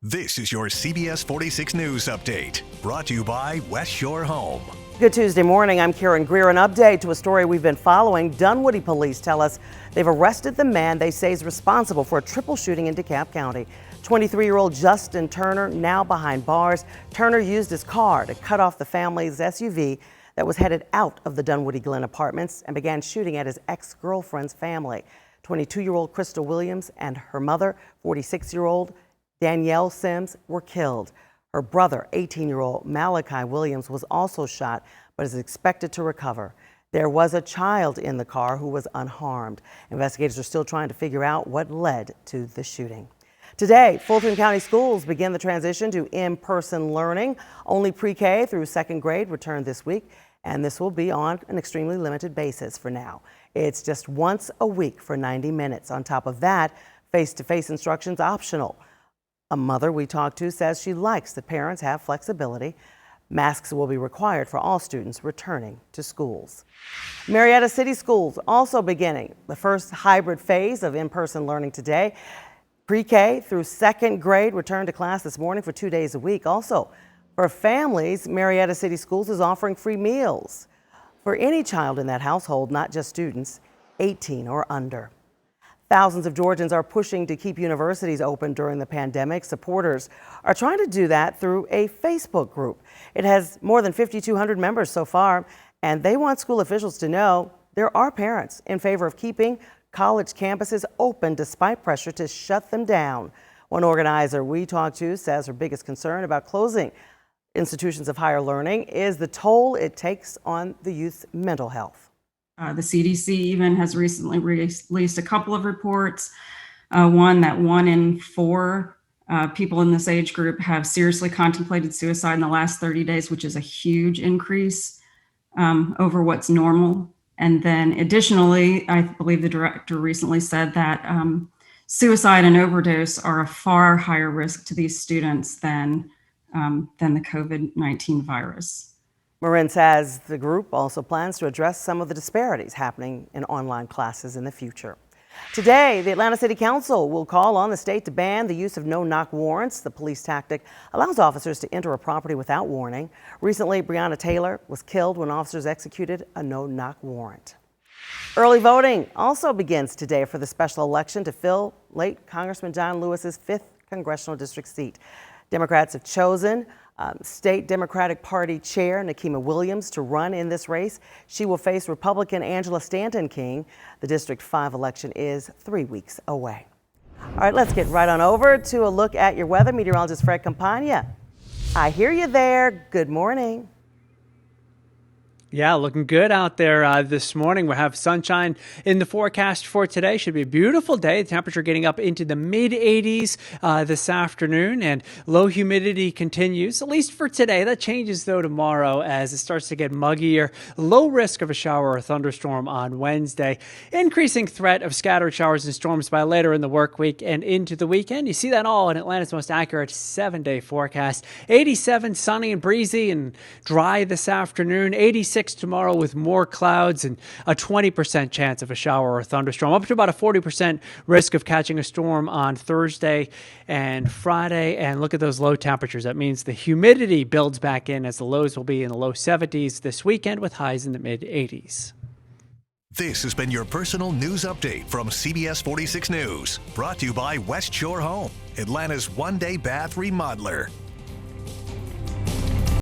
This is your CBS 46 News Update, brought to you by West Shore Home. Good Tuesday morning. I'm KARYN. GREER. An update to a story we've been following. Dunwoody police tell us they've arrested the man they say is responsible for a triple shooting in DeKalb County. 23-year-old Justin Turner now behind bars. Turner used his car to cut off the family's SUV that was headed out of the Dunwoody Glen apartments and began shooting at his ex-girlfriend's family. 22-year-old Crystal Williams and her mother, 46-year-old Danielle Sims, were killed. Her brother, 18-year-old Malachi Williams, was also shot but is expected to recover. There was a child in the car who was unharmed. Investigators are still trying to figure out what led to the shooting. Today, Fulton County schools begin the transition to in-person learning. Only pre-K through second grade return this week, and this will be on an extremely limited basis for now. It's just once a week for 90 minutes. On top of that, face-to-face instruction's optional. A mother we talked to says she likes that parents have flexibility. Masks will be required for all students returning to schools. Marietta City Schools also beginning the first hybrid phase of in-person learning today. Pre-K through second grade returned to class this morning for 2 days a week. Also, for families, Marietta City Schools is offering free meals for any child in that household, not just students 18 or under. Thousands of Georgians are pushing to keep universities open during the pandemic. Supporters are trying to do that through a Facebook group. It has more than 5,200 members so far, and they want school officials to know there are parents in favor of keeping college campuses open despite pressure to shut them down. One organizer we talked to says her biggest concern about closing institutions of higher learning is the toll it takes on the youth's mental health. The CDC even has recently released a couple of reports. One that 1 in 4 people in this age group have seriously contemplated suicide in the last 30 days, which is a huge increase over what's normal. And then additionally, I believe the director recently said that suicide and overdose are a far higher risk to these students than the COVID-19 virus. Marin says the group also plans to address some of the disparities happening in online classes in the future. Today, the Atlanta City Council will call on the state to ban the use of no-knock warrants. The police tactic allows officers to enter a property without warning. Recently, Breonna Taylor was killed when officers executed a no-knock warrant. Early voting also begins today for the special election to fill late Congressman John Lewis's 5th congressional district seat. Democrats have chosen State Democratic Party Chair Nikema Williams to run in this race. She will face Republican Angela Stanton King. The District 5 election is 3 weeks away. All right, let's get right on over to a look at your weather. Meteorologist Fred Campagna. I hear you there. Good morning. Yeah, looking good out there this morning. We have sunshine in the forecast for today. Should be a beautiful day. The temperature getting up into the mid-80s this afternoon, and low humidity continues, at least for today. That changes, though, tomorrow as it starts to get muggier. Low risk of a shower or thunderstorm on Wednesday. Increasing threat of scattered showers and storms by later in the work week and into the weekend. You see that all in Atlanta's most accurate 7-day forecast. 87, sunny and breezy and dry this afternoon. 86 tomorrow with more clouds and a 20% chance of a shower or thunderstorm, up to about a 40% risk of catching a storm on Thursday and Friday. And look at those low temperatures. That means the humidity builds back in as the lows will be in the low 70s this weekend with highs in the mid 80s. This has been your personal news update from CBS 46 News, brought to you by West Shore Home, Atlanta's one-day bath remodeler.